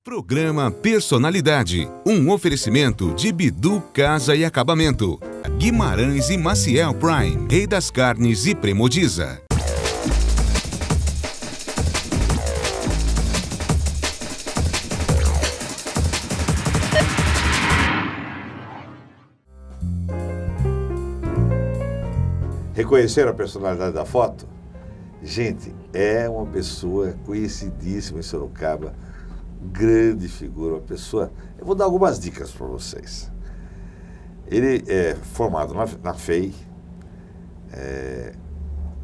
Programa Personalidade, um oferecimento de Bidu Casa e Acabamento, Guimarães e Maciel Prime, Rei das Carnes e Premodiza. Reconheceram a personalidade da foto? Gente, é uma pessoa conhecidíssima em Sorocaba, grande figura, uma pessoa... Eu vou dar algumas dicas para vocês. Ele é formado na FEI,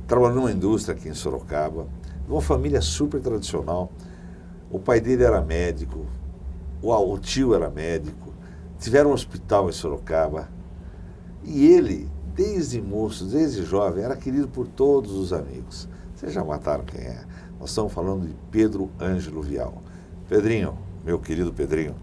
trabalhou numa indústria aqui em Sorocaba, numa família super tradicional. O pai dele era médico, o tio era médico, tiveram um hospital em Sorocaba. E ele, desde moço, desde jovem, era querido por todos os amigos. Vocês já mataram quem é? Nós estamos falando de Pedro Ângelo Vial. Pedrinho, meu querido Pedrinho,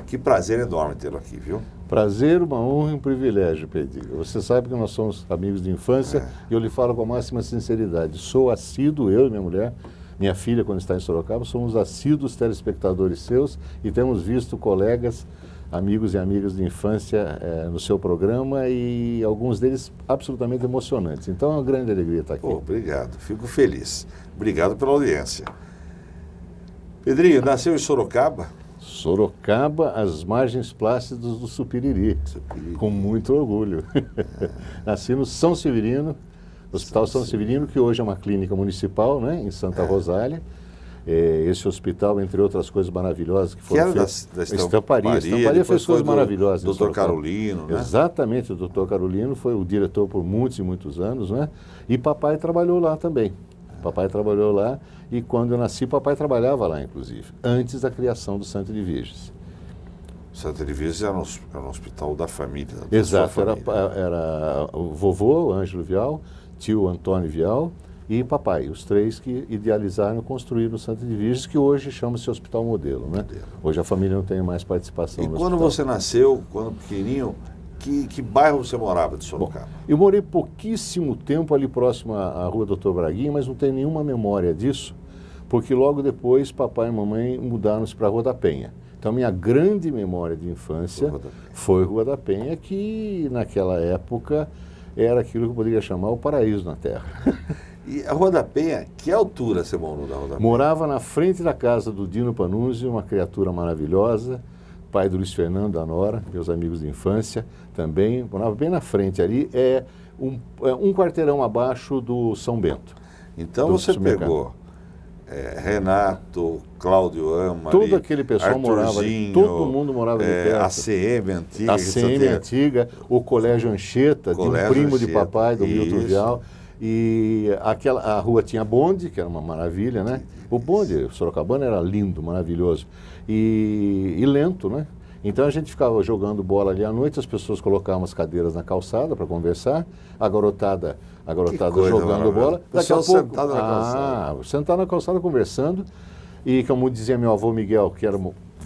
que prazer enorme tê-lo aqui, viu? Prazer, uma honra e um privilégio, Pedrinho. Você sabe que nós somos amigos de infância e eu lhe falo com a máxima sinceridade. Sou assíduo, eu e minha mulher, minha filha, quando está em Sorocaba, somos assíduos telespectadores seus e temos visto colegas, amigos e amigas de infância no seu programa e alguns deles absolutamente emocionantes. Então é uma grande alegria estar aqui. Obrigado, fico feliz. Obrigado pela audiência. Pedrinho, nasceu em Sorocaba? Sorocaba, às margens plácidas do Supiriri, com muito orgulho. Nasci no São Severino, Hospital São Severino, que hoje é uma clínica municipal, né, em Santa Rosália. Esse hospital, entre outras coisas maravilhosas que foram feitas... Da Estamparia. Estamparia fez coisas maravilhosas. Dr. Carolino, né? Exatamente, o Dr. Carolino foi o diretor por muitos e muitos anos, né? E papai trabalhou lá também. Papai trabalhou lá e quando eu nasci, papai trabalhava lá, inclusive, antes da criação do Santo de Virgens. Santo de Virgens era um hospital da família. Exato, era o vovô, o Ângelo Vial, tio Antônio Vial e papai, os três que idealizaram e construíram o Santo de Virgens, que hoje chama-se Hospital Modelo, né? Hoje a família não tem mais participação no quando hospital. Você nasceu, quando pequenininho, que bairro você morava de Sorocaba? Bom, eu morei pouquíssimo tempo ali próximo à Rua Doutor Braguinha, mas não tenho nenhuma memória disso, porque logo depois papai e mamãe mudaram-se para a Rua da Penha. Então minha grande memória de infância foi Rua da Penha, que naquela época era aquilo que eu poderia chamar o paraíso na Terra. E a Rua da Penha, que altura você morou na Rua da Penha? Morava na frente da casa do Dino Panunzio, uma criatura maravilhosa, pai do Luiz Fernando da Nora, meus amigos de infância também, morava bem na frente ali, um quarteirão abaixo do São Bento. Então você pegou Renato, Cláudio Ama, todo aquele pessoal morava ali, todo mundo morava ali perto. ACM antiga. ACM antiga, o Colégio Anchieta, de um primo de papai, do Milton Vial. E a rua tinha bonde, que era uma maravilha, né? O bonde, Sorocabana, era lindo, maravilhoso. E lento, né? Então a gente ficava jogando bola ali à noite, as pessoas colocavam as cadeiras na calçada para conversar, a garotada jogando bola. Daqui a pouco, sentado na calçada. Sentado na calçada conversando. E como dizia meu avô Miguel, que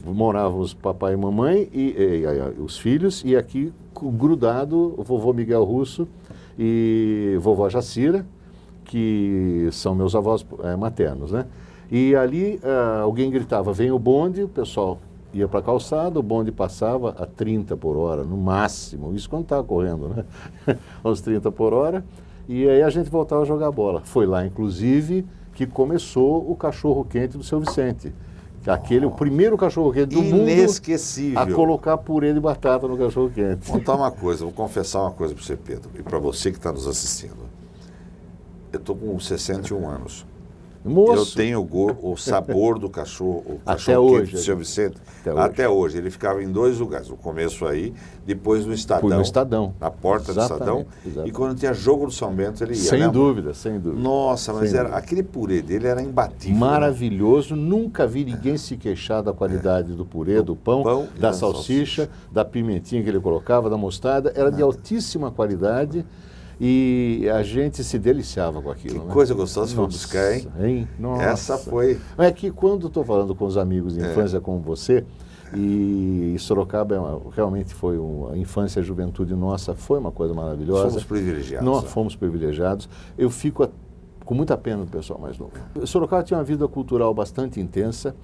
morávamos papai e mamãe, e os filhos, e aqui grudado o vovô Miguel Russo e vovó Jacira, que são meus avós maternos, né? E ali alguém gritava, vem o bonde, o pessoal ia para a calçada, o bonde passava a 30 por hora, no máximo, isso quando estava correndo, né? Aos 30 por hora, e aí a gente voltava a jogar bola. Foi lá, inclusive, que começou o cachorro-quente do Seu Vicente. O primeiro cachorro-quente do mundo a colocar purê de batata no cachorro-quente. Vou contar uma coisa, vou confessar uma coisa para você, Pedro, e para você que está nos assistindo. Eu estou com 61 anos. Moço. Eu tenho o sabor do cachorro hoje, do Seu Vicente. Até hoje. Ele ficava em dois lugares. No começo aí, depois no Estadão. No Estadão. Na porta do Estadão. Exatamente. E quando tinha jogo do São Bento, ele ia. Sem dúvida. Nossa, mas aquele purê dele era imbatível. Maravilhoso. Né? Nunca vi ninguém se queixar da qualidade do purê, do pão da salsicha, da pimentinha que ele colocava, da mostarda. Era de altíssima qualidade. E a gente se deliciava com aquilo. Que coisa gostosa foi buscar, hein? Nossa. Essa foi... É que quando estou falando com os amigos de infância como você, e Sorocaba realmente foi a infância e a juventude nossa, foi uma coisa maravilhosa. Fomos privilegiados. Nós fomos privilegiados. Eu fico com muita pena do pessoal mais novo. Sorocaba tinha uma vida cultural bastante intensa.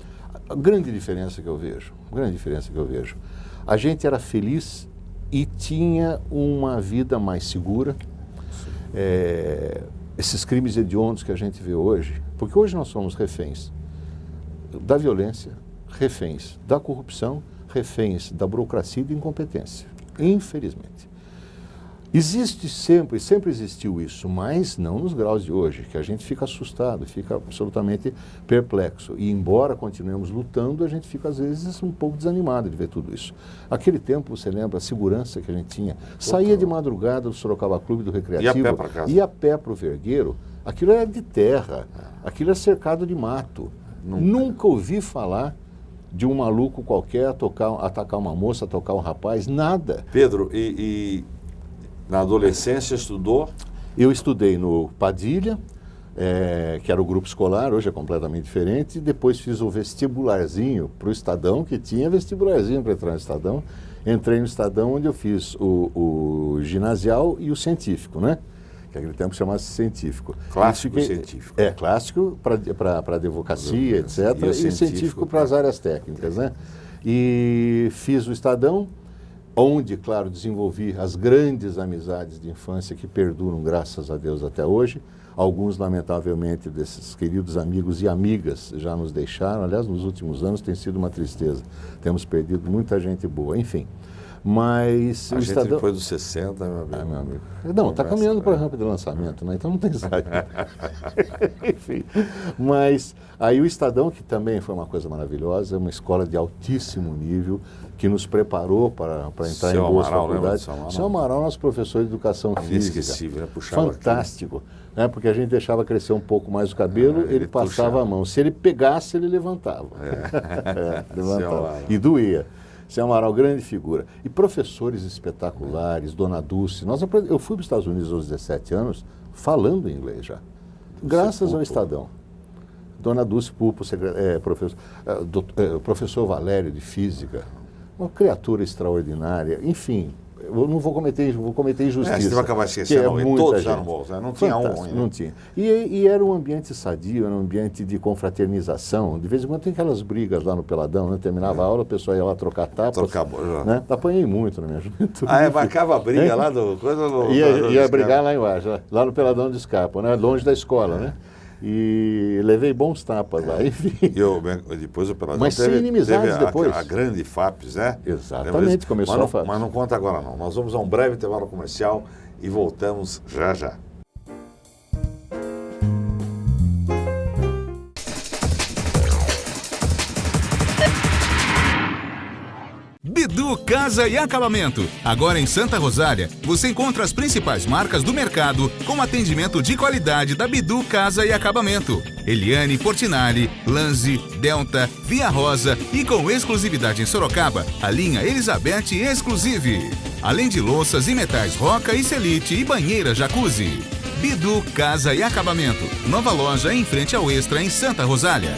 A grande diferença que eu vejo, a gente era feliz e tinha uma vida mais segura. Esses crimes hediondos que a gente vê hoje, porque hoje nós somos reféns da violência, reféns da corrupção, reféns da burocracia e da incompetência, infelizmente. Existe sempre existiu isso, mas não nos graus de hoje, que a gente fica assustado, fica absolutamente perplexo. E embora continuemos lutando, a gente fica às vezes um pouco desanimado de ver tudo isso. Aquele tempo, você lembra, a segurança que a gente tinha, saía de madrugada do Sorocaba Clube, do Recreativo, ia a pé para casa, ia a pé para o Vergueiro, aquilo era de terra, aquilo era cercado de mato. Nunca ouvi falar de um maluco qualquer atacar uma moça, tocar um rapaz, nada. Pedro, na adolescência estudou? Eu estudei no Padilha, que era o grupo escolar, hoje é completamente diferente, e depois fiz o vestibularzinho para o Estadão, que tinha vestibularzinho para entrar no Estadão. Entrei no Estadão, onde eu fiz o ginasial e o científico, né? Que naquele tempo chamava-se científico. Clássico científico. Clássico para advocacia, etc. E científico para as áreas técnicas, né? E fiz o Estadão, onde, claro, desenvolvi as grandes amizades de infância que perduram, graças a Deus, até hoje. Alguns, lamentavelmente, desses queridos amigos e amigas já nos deixaram. Aliás, nos últimos anos tem sido uma tristeza. Temos perdido muita gente boa, enfim. Mas a o gente Estadão... depois dos 60, meu amigo. meu amigo. Não, está caminhando para a rampa de lançamento, né? Então não tem saída. Enfim. Mas aí o Estadão, que também foi uma coisa maravilhosa, uma escola de altíssimo nível, que nos preparou para entrar em boas faculdades. Seu Amaral, nosso professor de educação física. Inesquecível, né? Puxava fantástico. Né? Porque a gente deixava crescer um pouco mais o cabelo, ele passava puxava a mão. Se ele pegasse, ele levantava. Levantava. E doía. Seu Amaral, grande figura. E professores espetaculares, Dona Dulce. Eu fui para os Estados Unidos aos 17 anos falando inglês já, graças ao Estadão. Dona Dulce Pupo, professor Valério de Física, uma criatura extraordinária, enfim. Eu não vou cometer injustiça. Você vai acabar esquecendo, todos já não tinha um ruim. Não tinha. E era um ambiente sadio, era um ambiente de confraternização. De vez em quando tem aquelas brigas lá no Peladão, né? Terminava a aula, o pessoal ia lá trocar tapas. Né? Apanhei muito na minha juventude. Marcava a briga lá do... Ia brigar lá embaixo, lá no Peladão de Escapa, né? Longe da escola, né? E levei bons tapas lá, enfim. Depois o Peladão mas sem inimizades depois. A grande FAPES, né? Exatamente, começou a FAPES. Mas não conta agora não. Nós vamos a um breve intervalo comercial e voltamos já já. Bidu Casa e Acabamento. Agora em Santa Rosália, você encontra as principais marcas do mercado com atendimento de qualidade da Bidu Casa e Acabamento. Eliane Portinari, Lanzi, Delta, Via Rosa e com exclusividade em Sorocaba, a linha Elizabeth Exclusive. Além de louças e metais Roca e Celite e banheira Jacuzzi. Bidu Casa e Acabamento. Nova loja em frente ao Extra em Santa Rosália.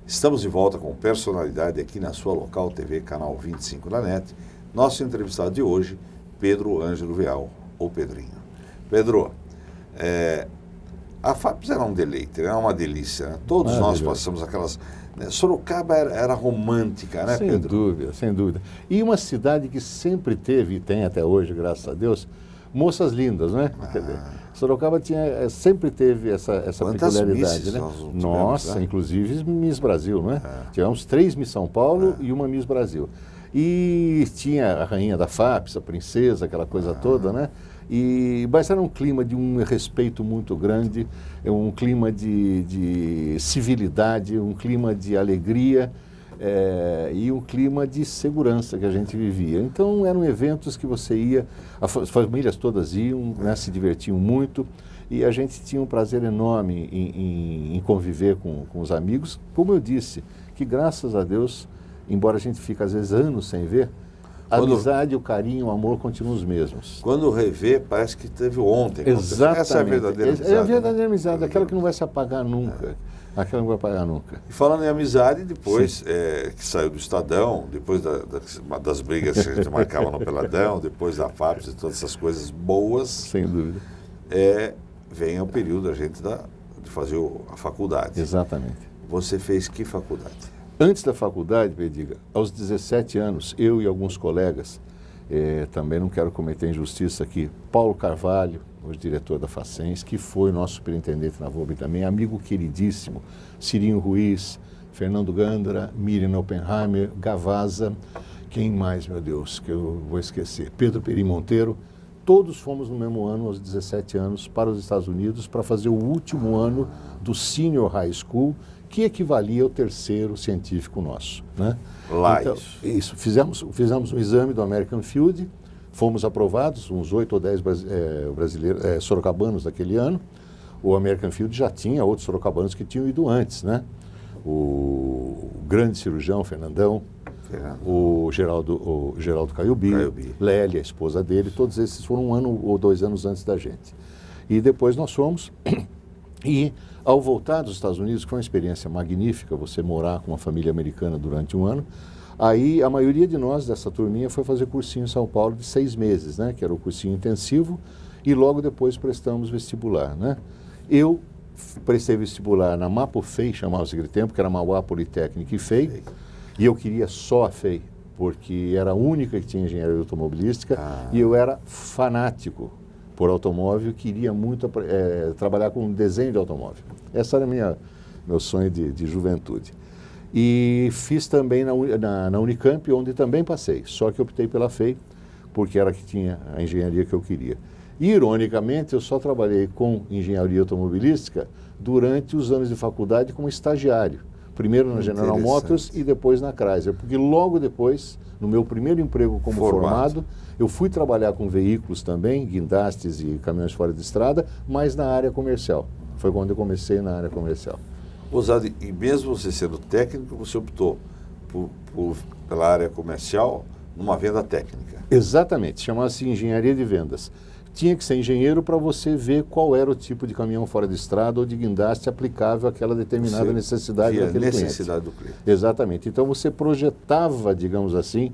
Estamos de volta com Personalidade aqui na sua local TV, canal 25 da NET. Nosso entrevistado de hoje, Pedro Ângelo Veal, ou Pedrinho. Pedro, a FAPES era um deleite, era uma delícia, né? Todos nós passamos aquelas... Né? Sorocaba era romântica, né, Pedro? Sem dúvida, sem dúvida. E uma cidade que sempre teve, e tem até hoje, graças a Deus, moças lindas, né? Quer dizer, Sorocaba sempre teve essa peculiaridade, né? Nossa, né? Inclusive Miss Brasil, né? Tivemos 3 Miss São Paulo e uma Miss Brasil. E tinha a rainha da FAPES, a princesa, aquela coisa toda, né? Mas era um clima de um respeito muito grande, um clima de civilidade, um clima de alegria. e um clima de segurança que a gente vivia. Então eram eventos que você ia, as famílias todas iam, né, se divertiam muito, e a gente tinha um prazer enorme em conviver com os amigos. Como eu disse, que graças a Deus, embora a gente fique às vezes anos sem ver, a amizade, o carinho, o amor continuam os mesmos. Quando revê, parece que teve ontem. Exatamente. Essa é a verdadeira amizade. É a verdadeira amizade, aquela que não vai se apagar nunca. Aquela não vai apagar nunca. E falando em amizade, depois que saiu do Estadão, depois das brigas que a gente marcava no Peladão, depois da FAPES e todas essas coisas boas. Sem dúvida. Vem o período de fazer a faculdade. Exatamente. Você fez que faculdade? Antes da faculdade, Bediga, aos 17 anos, eu e alguns colegas, também não quero cometer injustiça aqui, Paulo Carvalho, hoje diretor da Facens, que foi nosso superintendente na VOB também, amigo queridíssimo, Cirinho Ruiz, Fernando Gandra, Miriam Oppenheimer, Gavaza, quem mais, meu Deus, que eu vou esquecer, Pedro Peri Monteiro, todos fomos no mesmo ano, aos 17 anos, para os Estados Unidos, para fazer o último ano do Senior High School, que equivalia ao terceiro científico nosso, né? Lá, então, isso. Fizemos um exame do American Field, fomos aprovados, uns 8 ou 10 brasileiros, sorocabanos daquele ano. O American Field já tinha outros sorocabanos que tinham ido antes, né? O grande cirurgião, Fernandão, o Geraldo Caiubi, Lélia, a esposa dele, todos esses foram 1 ano ou 2 anos antes da gente. E depois nós fomos, e ao voltar dos Estados Unidos, que foi uma experiência magnífica, você morar com uma família americana durante 1 ano, aí a maioria de nós dessa turminha foi fazer cursinho em São Paulo de 6 meses, né? Que era o cursinho intensivo, e logo depois prestamos vestibular, né? Eu prestei vestibular na Mapofei, chamava-se aquele tempo, que era Mauá Politécnica e FEI, e eu queria só a FEI, porque era a única que tinha engenharia automobilística, e eu era fanático por automóvel, queria muito trabalhar com desenho de automóvel. Esse era meu sonho de juventude. E fiz também na Unicamp, onde também passei, só que optei pela FEI, porque era a que tinha a engenharia que eu queria. E, ironicamente, eu só trabalhei com engenharia automobilística durante os anos de faculdade como estagiário. Primeiro na General Motors e depois na Chrysler, porque logo depois, no meu primeiro emprego como formado, eu fui trabalhar com veículos também, guindastes e caminhões fora de estrada, mas na área comercial. Foi quando eu comecei na área comercial. Osado, e mesmo você sendo técnico, você optou pela área comercial numa venda técnica? Exatamente, chamava-se engenharia de vendas. Tinha que ser engenheiro para você ver qual era o tipo de caminhão fora de estrada ou de guindaste aplicável àquela determinada necessidade daquele necessidade do cliente. Exatamente. Então você projetava, digamos assim,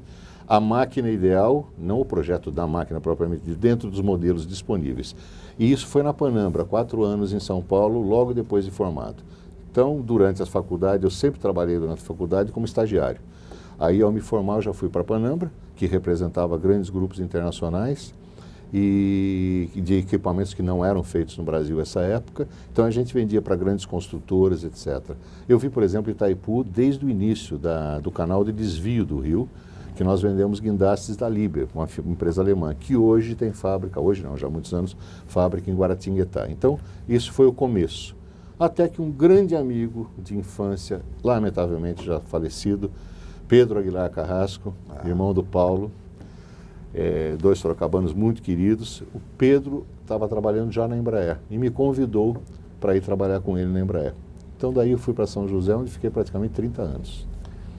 a máquina ideal, não o projeto da máquina propriamente, dentro dos modelos disponíveis. E isso foi na Panambra, 4 anos em São Paulo, logo depois de formado. Então, durante as faculdades, eu sempre trabalhei durante a faculdade como estagiário. Aí, ao me formar, eu já fui para a Panambra, que representava grandes grupos internacionais, e de equipamentos que não eram feitos no Brasil nessa época. Então a gente vendia para grandes construtoras, etc. Eu vi, por exemplo, Itaipu desde o início do canal de desvio do rio, que nós vendemos guindastes da Liebherr, uma empresa alemã, que hoje tem fábrica, hoje não, já há muitos anos, fábrica em Guaratinguetá. Então isso foi o começo. Até que um grande amigo de infância, lamentavelmente já falecido, Pedro Aguilar Carrasco, irmão do Paulo, 2 sorocabanos muito queridos. O Pedro estava trabalhando já na Embraer e me convidou para ir trabalhar com ele na Embraer. Então daí eu fui para São José, onde fiquei praticamente 30 anos.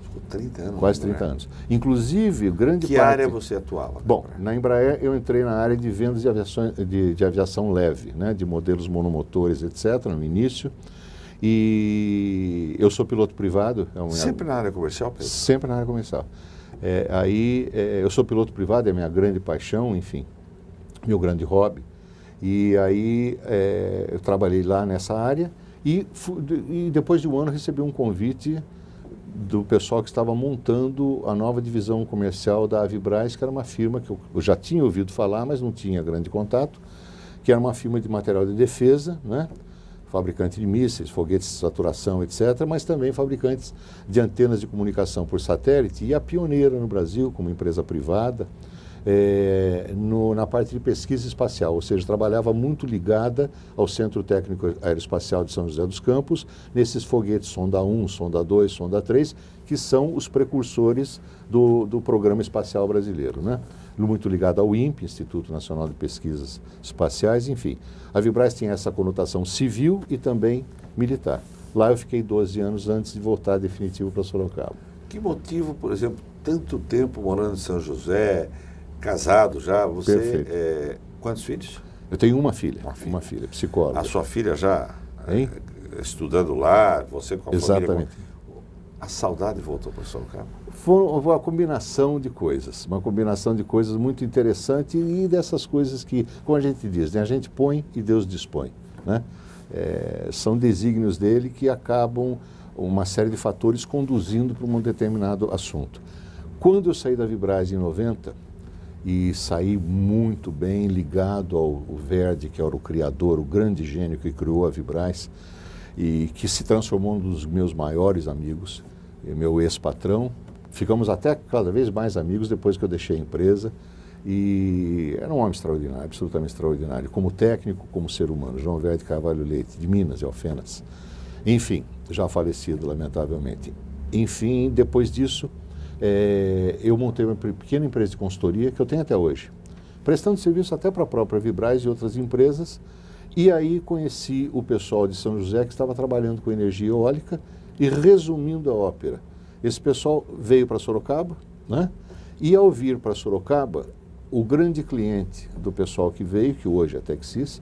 Ficou 30 anos? Quase 30 anos. Inclusive, grande parte... Que área você atuava? Bom, na Embraer eu entrei na área de vendas de aviação leve, né, de modelos monomotores, etc., no início. E eu sou piloto privado. Sempre na área comercial, Pedro? Sempre na área comercial. Eu sou piloto privado, é minha grande paixão, enfim, meu grande hobby. E aí eu trabalhei lá nessa área e depois de 1 ano recebi um convite do pessoal que estava montando a nova divisão comercial da Avibraz, que era uma firma que eu já tinha ouvido falar, mas não tinha grande contato, que era uma firma de material de defesa, né? Fabricante de mísseis, foguetes de saturação, etc., mas também fabricantes de antenas de comunicação por satélite, e a pioneira no Brasil, como empresa privada, na parte de pesquisa espacial, ou seja, trabalhava muito ligada ao Centro Técnico Aeroespacial de São José dos Campos, nesses foguetes Sonda 1, Sonda 2, Sonda 3, que são os precursores do Programa Espacial Brasileiro, né? Muito ligado ao INPE, Instituto Nacional de Pesquisas Espaciais, enfim. A Vibraz tem essa conotação civil e também militar. Lá eu fiquei 12 anos antes de voltar definitivo para Sorocaba. Que motivo, por exemplo, tanto tempo morando em São José, casado já, você... Perfeito. Quantos filhos? Eu tenho uma filha, psicóloga. A sua filha já estudando lá, você com a Exatamente. família... A saudade voltou para Sorocaba? Foi uma combinação de coisas, muito interessante e dessas coisas que, como a gente diz, né, a gente põe e Deus dispõe, né? São desígnios dele que acabam uma série de fatores conduzindo para um determinado assunto. Quando eu saí da Vibraz em 90 e saí muito bem ligado ao Verdi, que era o criador, o grande gênio que criou a Vibraz e que se transformou num dos meus maiores amigos, meu ex-patrão. Ficamos até cada vez mais amigos depois que eu deixei a empresa e era um homem extraordinário, absolutamente extraordinário, como técnico, como ser humano. João Verdi Carvalho Leite, de Minas, de Alfenas. Enfim, já falecido, lamentavelmente. Enfim, depois disso, eu montei uma pequena empresa de consultoria que eu tenho até hoje, prestando serviço até para a própria Vibraz e outras empresas. E aí conheci o pessoal de São José que estava trabalhando com energia eólica e resumindo a ópera. Esse pessoal veio para Sorocaba, né? E ao vir para Sorocaba, o grande cliente do pessoal que veio, que hoje é Texis,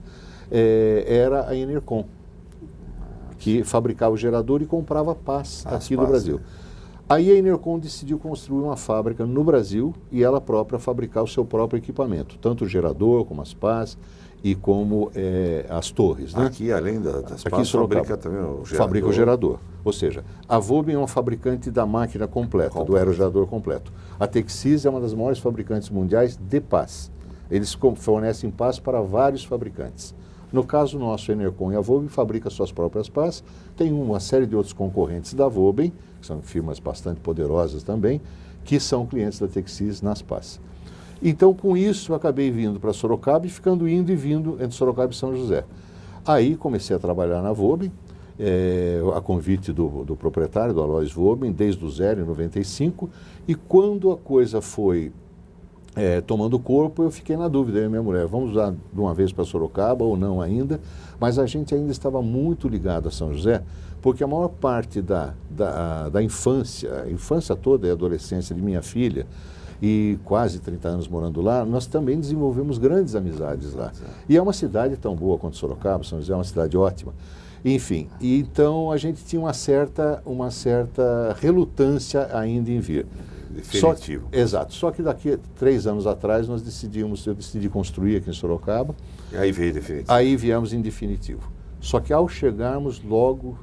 era a Enercon, que fabricava o gerador e comprava pás aqui do Brasil. Aí a Enercon decidiu construir uma fábrica no Brasil e ela própria fabricar o seu próprio equipamento, tanto o gerador como as pás e como as torres. Né? Aqui, além das aqui pás, fabrica também o gerador. Fabrica o gerador. Ou seja, a Vobin é uma fabricante da máquina completa, do aerogerador completo. A Texis é uma das maiores fabricantes mundiais de pás. Eles fornecem pás para vários fabricantes. No caso nosso, a Enercon e a Vobin fabricam suas próprias pás. Tem uma série de outros concorrentes da Vobin, que são firmas bastante poderosas também, que são clientes da Texis nas pás. Então, com isso, eu acabei vindo para Sorocaba e ficando indo e vindo entre Sorocaba e São José. Aí comecei a trabalhar na Vobin, a convite do proprietário, do Alois Vobin, desde o zero, em 95, e quando a coisa foi tomando corpo, eu fiquei na dúvida, eu e minha mulher, vamos lá de uma vez para Sorocaba ou não ainda, mas a gente ainda estava muito ligado a São José, porque a maior parte da infância, a infância toda e a adolescência de minha filha, e quase 30 anos morando lá, nós também desenvolvemos grandes amizades lá. E é uma cidade tão boa quanto Sorocaba, São José é uma cidade ótima. Enfim, e então a gente tinha uma certa relutância ainda em vir. Definitivo. Exato. Só que daqui a 3 anos atrás eu decidi construir aqui em Sorocaba. E aí veio definitivo. Aí viemos em definitivo. Só que ao chegarmos logo,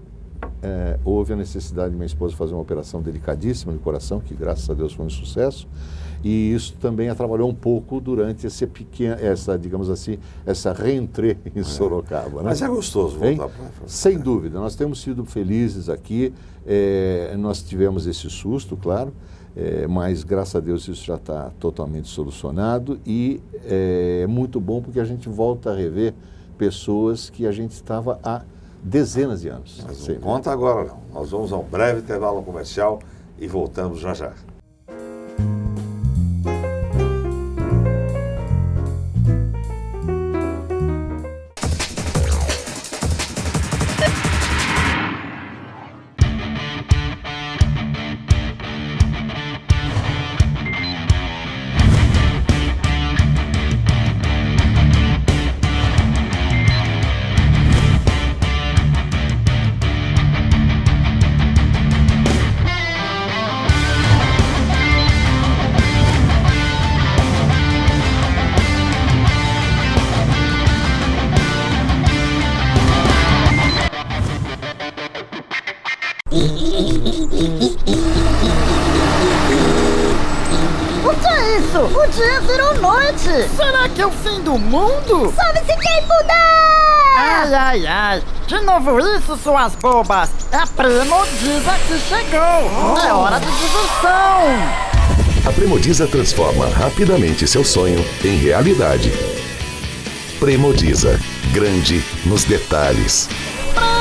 houve a necessidade de minha esposa fazer uma operação delicadíssima no coração, que graças a Deus foi um sucesso. E isso também atrapalhou um pouco durante digamos assim, essa reentrée em Sorocaba. Né? Mas é gostoso voltar para... Sem dúvida, nós temos sido felizes aqui, nós tivemos esse susto, claro, mas graças a Deus isso já está totalmente solucionado e é muito bom porque a gente volta a rever pessoas que a gente estava há dezenas de anos. Mas não conta agora não, nós vamos a um breve intervalo comercial e voltamos já já. O que é isso? O dia virou noite! Será que é o fim do mundo? Sobe-se quem puder! Ai, ai, ai! De novo isso, suas bobas! É a Premodiza que chegou! É hora de diversão! A Premodiza transforma rapidamente seu sonho em realidade. Premodiza, grande nos detalhes. Premodiza!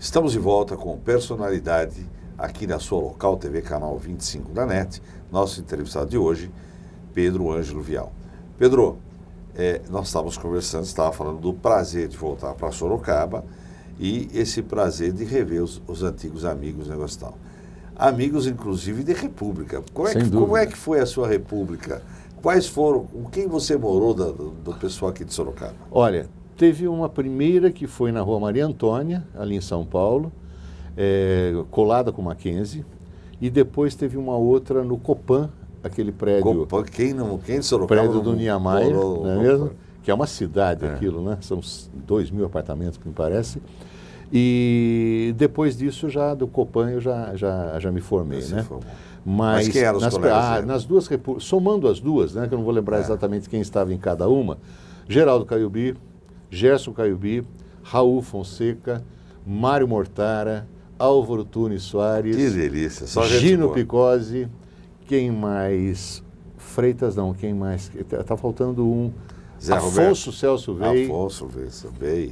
Estamos de volta com Personalidade aqui na sua local TV, canal 25 da NET. Nosso entrevistado de hoje, Pedro Ângelo Vial. Pedro, nós estávamos conversando, estava falando do prazer de voltar para Sorocaba e esse prazer de rever os antigos amigos, negócio e tal. Amigos, inclusive, de República. Como é que foi a sua República? Quais foram, com quem você morou do pessoal aqui de Sorocaba? Olha, teve uma primeira que foi na Rua Maria Antônia, ali em São Paulo, colada com Mackenzie, e depois teve uma outra no Copan, aquele prédio... Copan, quem de Sorocaba? Prédio do Niemeyer, não é mesmo? Que é uma cidade aquilo, né? São 2.000 apartamentos, que me parece. E depois disso, do Copan, eu já me formei, né? Mas quem eram os colegas? Nas duas repúblicas, somando as duas, né? Que eu não vou lembrar exatamente quem estava em cada uma, Geraldo Caiubi, Gerson Caiubi, Raul Fonseca, Mário Mortara, Álvaro Tunes Soares, que delícia, só gente Gino boa. Picozzi, quem mais? Freitas não, quem mais? Está faltando um. Zé Afonso Celso Vei.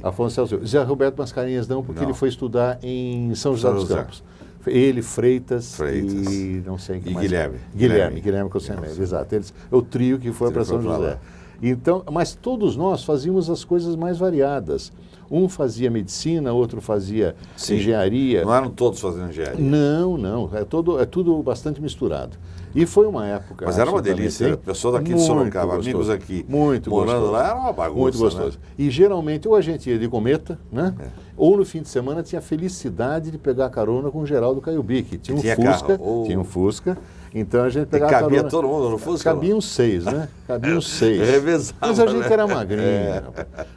Afonso Celso Vei. Zé Roberto Mascarenhas não, porque ele foi estudar em São José dos Campos. Ele, Freitas e não sei quem mais. Guilherme Cossenelli, exato. O trio que foi para São José. Então, mas todos nós fazíamos as coisas mais variadas. Um fazia medicina, outro fazia engenharia. Não eram todos fazendo engenharia? Não. É tudo bastante misturado. E foi uma época... Mas era uma delícia, pessoa daqui de Sorocaba, amigos aqui, morando gostoso. Lá, era uma bagunça. Muito gostoso. Né? E geralmente ou a gente ia de cometa, né? Ou no fim de semana tinha a felicidade de pegar carona com o Geraldo Caiubi, que tinha um Fusca. Então a gente pegava cabia carona. Todo mundo no Fusca? Cabiam 6, né? Cabiam 6. Revezava, mas a gente era magrinho.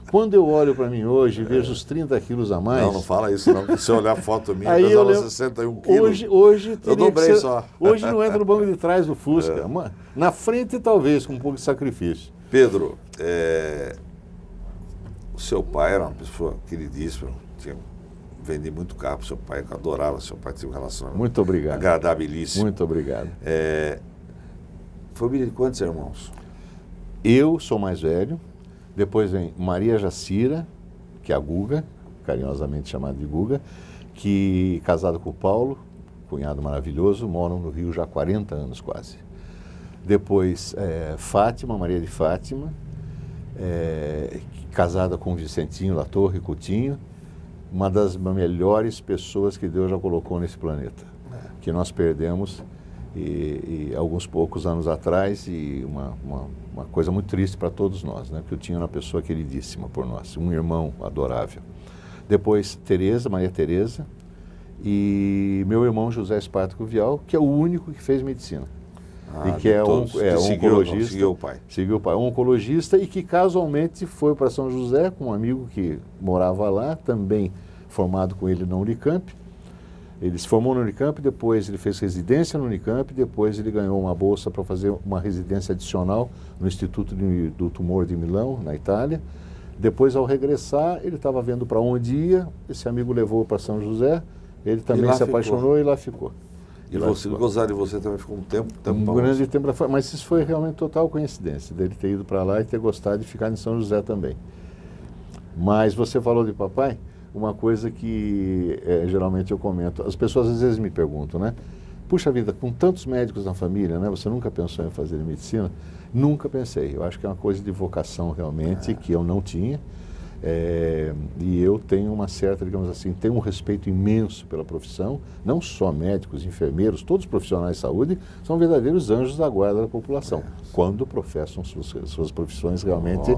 Quando eu olho para mim hoje e vejo os 30 quilos a mais... Não fala isso não, se eu olhar a foto minha, aí eu pesava 61 quilos. Hoje eu dobrei só. Hoje não entra no banco de trás do Fusca. Na frente talvez, com um pouco de sacrifício. Pedro, o seu pai era uma pessoa queridíssima, vendi muito carro para o seu pai, eu adorava seu pai, tinha um relacionamento muito obrigado. Agradabilíssimo. Muito obrigado. Família de quantos irmãos? Eu sou mais velho, depois vem Maria Jacira, que é a Guga, carinhosamente chamada de Guga, que casada com o Paulo, cunhado maravilhoso, moram no Rio já há 40 anos quase. Depois Fátima, Maria de Fátima, casada com o Vicentinho da Torre Coutinho, uma das melhores pessoas que Deus já colocou nesse planeta, que nós perdemos e alguns poucos anos atrás, e uma coisa muito triste para todos nós, né? Porque eu tinha uma pessoa queridíssima por nós, um irmão adorável. Depois Maria Tereza, e meu irmão José Espartaco Vial, que é o único que fez medicina. E que é oncologista. Seguiu o pai. Seguiu o pai. Oncologista e que casualmente foi para São José com um amigo que morava lá, também formado com ele na Unicamp. Ele se formou na Unicamp, depois ele fez residência na Unicamp, depois ele ganhou uma bolsa para fazer uma residência adicional no Instituto do Tumor de Milão, na Itália. Depois, ao regressar, ele estava vendo para onde ia, esse amigo levou para São José, ele também se apaixonou e lá ficou. E você, gozar de você também ficou um tempo grande tempo, mas isso foi realmente total coincidência, dele ter ido para lá e ter gostado de ficar em São José também. Mas você falou de papai, uma coisa que geralmente eu comento, as pessoas às vezes me perguntam, né? Puxa vida, com tantos médicos na família, né? Você nunca pensou em fazer medicina? Nunca pensei, eu acho que é uma coisa de vocação realmente, que eu não tinha. E eu tenho uma certa, digamos assim, tenho um respeito imenso pela profissão, não só médicos, enfermeiros, todos os profissionais de saúde são verdadeiros anjos da guarda da população, quando professam suas profissões realmente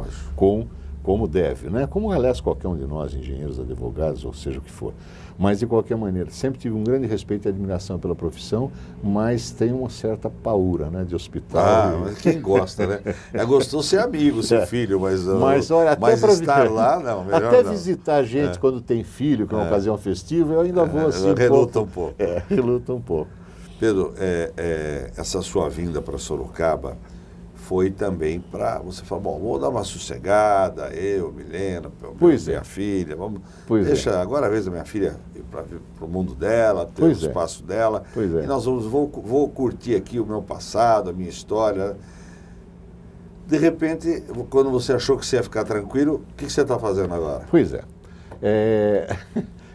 como deve, né? Como aliás qualquer um de nós, engenheiros, advogados, ou seja o que for. Mas de qualquer maneira, sempre tive um grande respeito e admiração pela profissão, mas tenho uma certa paura, né, de hospital. Mas quem gosta, né? É gostoso ser amigo, seu filho, mas olha, até estar lá, não, melhor até não. Visitar a gente quando tem filho, que é uma ocasião festiva, eu ainda vou assim reluta um pouco. Reluta um pouco. Pedro, essa sua vinda para Sorocaba foi também para você falar, bom, vou dar uma sossegada, eu, Milena, minha filha, vamos agora a vez da minha filha ir para o mundo dela, ter o espaço dela, e nós vou curtir aqui o meu passado, a minha história. De repente, quando você achou que você ia ficar tranquilo, o que você está fazendo agora?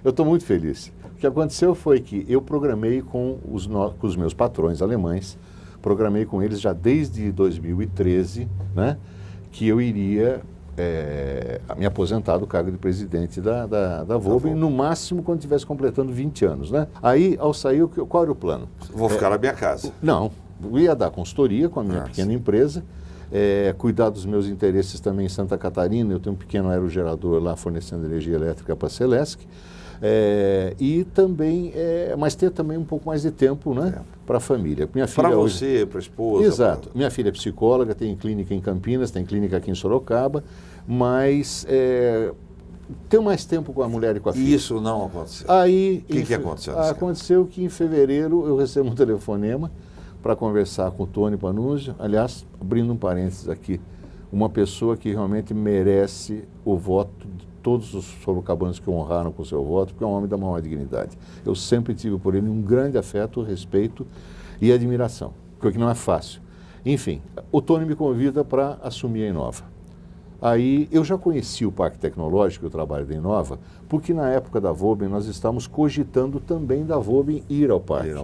Eu estou muito feliz. O que aconteceu foi que eu programei com os meus patrões alemães, programei com eles já desde 2013, né, que eu iria me aposentar do cargo de presidente da Volkswagen, no máximo quando estivesse completando 20 anos. Né? Aí, ao sair, qual era o plano? Vou ficar na minha casa. Não, eu ia dar consultoria com a minha pequena empresa, cuidar dos meus interesses também em Santa Catarina. Eu tenho um pequeno aerogerador lá fornecendo energia elétrica para a Celesc. E também, mas ter também um pouco mais de tempo, né, para a família. Para você, para a esposa. Exato. Minha filha é psicóloga, tem clínica em Campinas, tem clínica aqui em Sorocaba, mas ter mais tempo com a mulher e com a filha. E isso não aconteceu. Aí, O que aconteceu? Aconteceu que em fevereiro eu recebo um telefonema para conversar com o Tony Panuzio. Aliás, abrindo um parênteses aqui, uma pessoa que realmente merece o voto de todos os sorocabanos que o honraram com o seu voto, porque é um homem da maior dignidade. Eu sempre tive por ele um grande afeto, respeito e admiração, porque não é fácil. Enfim, o Tony me convida para assumir a Inova. Aí eu já conheci o Parque Tecnológico, o trabalho da Inova, porque na época da Volkswagen nós estávamos cogitando também da Volkswagen ir ao parque.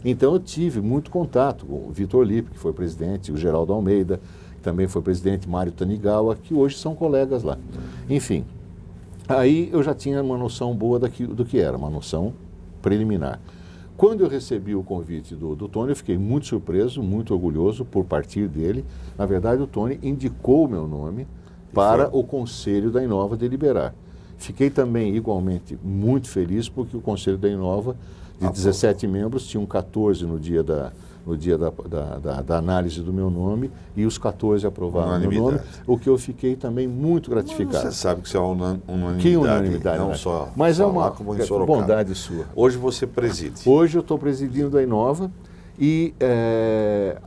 Então eu tive muito contato com o Vitor Lippe, que foi presidente, o Geraldo Almeida, que também foi presidente, Mário Tanigawa, que hoje são colegas lá. Enfim, aí eu já tinha uma noção boa do que era, uma noção preliminar. Quando eu recebi o convite do Tony, eu fiquei muito surpreso, muito orgulhoso por partir dele. Na verdade, o Tony indicou o meu nome para o Conselho da Inova deliberar. Fiquei também igualmente muito feliz porque o Conselho da Inova, de 17 membros, tinham 14 no dia da análise do meu nome e os 14 aprovaram o meu nome, o que eu fiquei também muito gratificado. Mas você sabe que isso é unanimidade. Que unanimidade, não né? só Mas é uma bondade sua. Hoje você preside. Hoje eu estou presidindo a Inova e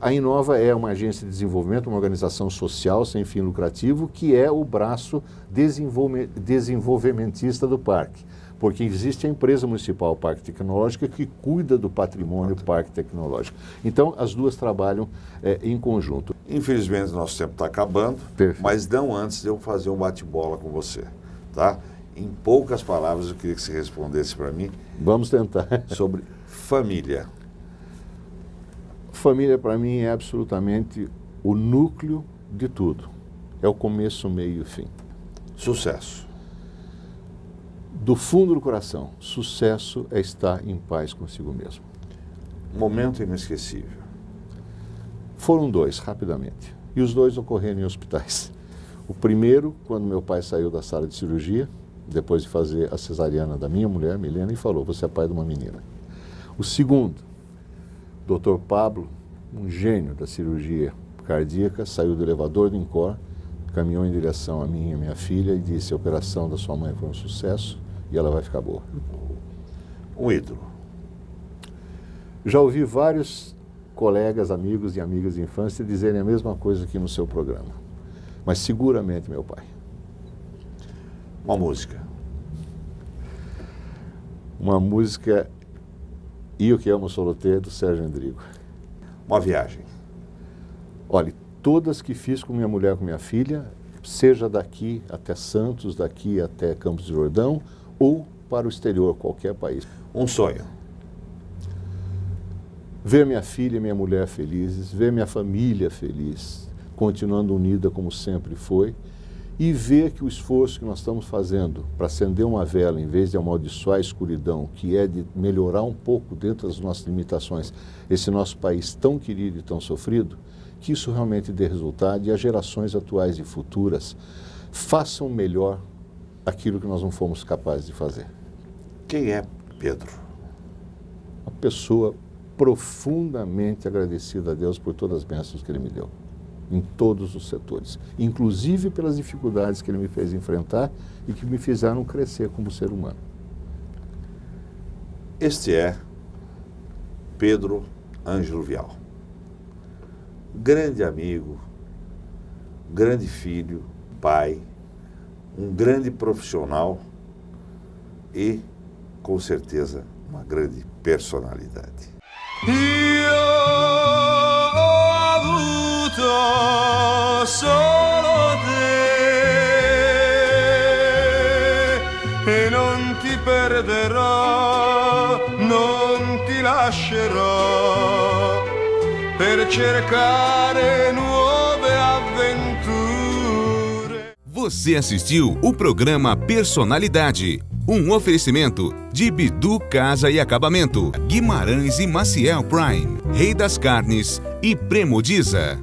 a Inova é uma agência de desenvolvimento, uma organização social sem fim lucrativo, que é o braço desenvolvimentista do parque. Porque existe a empresa municipal Parque Tecnológico que cuida do patrimônio Parque Tecnológico. Então, as duas trabalham em conjunto. Infelizmente, nosso tempo está acabando, mas não antes de eu fazer um bate-bola com você, tá? Em poucas palavras, eu queria que você respondesse para mim. Vamos tentar. Sobre família. Família, para mim, é absolutamente o núcleo de tudo. É o começo, meio e fim. Sucesso. Do fundo do coração, sucesso é estar em paz consigo mesmo. Momento inesquecível. Foram dois, rapidamente. E os dois ocorreram em hospitais. O primeiro, quando meu pai saiu da sala de cirurgia, depois de fazer a cesariana da minha mulher, Milena, e falou, você é pai de uma menina. O segundo, Dr. Pablo, um gênio da cirurgia cardíaca, saiu do elevador do INCOR, caminhou em direção a mim e a minha filha e disse, a operação da sua mãe foi um sucesso e ela vai ficar boa. Um ídolo. Já ouvi vários colegas, amigos e amigas de infância dizerem a mesma coisa aqui no seu programa. Mas seguramente meu pai. Uma música. Uma música E o que amo Solotê, do Sérgio Endrigo. Uma viagem. Olha, todas que fiz com minha mulher, com minha filha, seja daqui até Santos, daqui até Campos do Jordão, ou para o exterior, qualquer país. Um sonho. Ver minha filha e minha mulher felizes, ver minha família feliz, continuando unida como sempre foi, e ver que o esforço que nós estamos fazendo para acender uma vela, em vez de amaldiçoar a escuridão, que é de melhorar um pouco dentro das nossas limitações, esse nosso país tão querido e tão sofrido, que isso realmente dê resultado e as gerações atuais e futuras façam melhor aquilo que nós não fomos capazes de fazer. Quem é Pedro? Uma pessoa profundamente agradecida a Deus por todas as bênçãos que Ele me deu, em todos os setores, inclusive pelas dificuldades que Ele me fez enfrentar e que me fizeram crescer como ser humano. Este é Pedro Ângelo Vial. Grande amigo, grande filho, pai, um grande profissional e, com certeza, uma grande personalidade. Io ho avuto solo te e non ti perderò. lascerò per cercare nuove avventure. Você assistiu o programa Personalidade, um oferecimento de Bidu Casa e Acabamento, Guimarães e Maciel Prime, Rei das Carnes e Premodiza.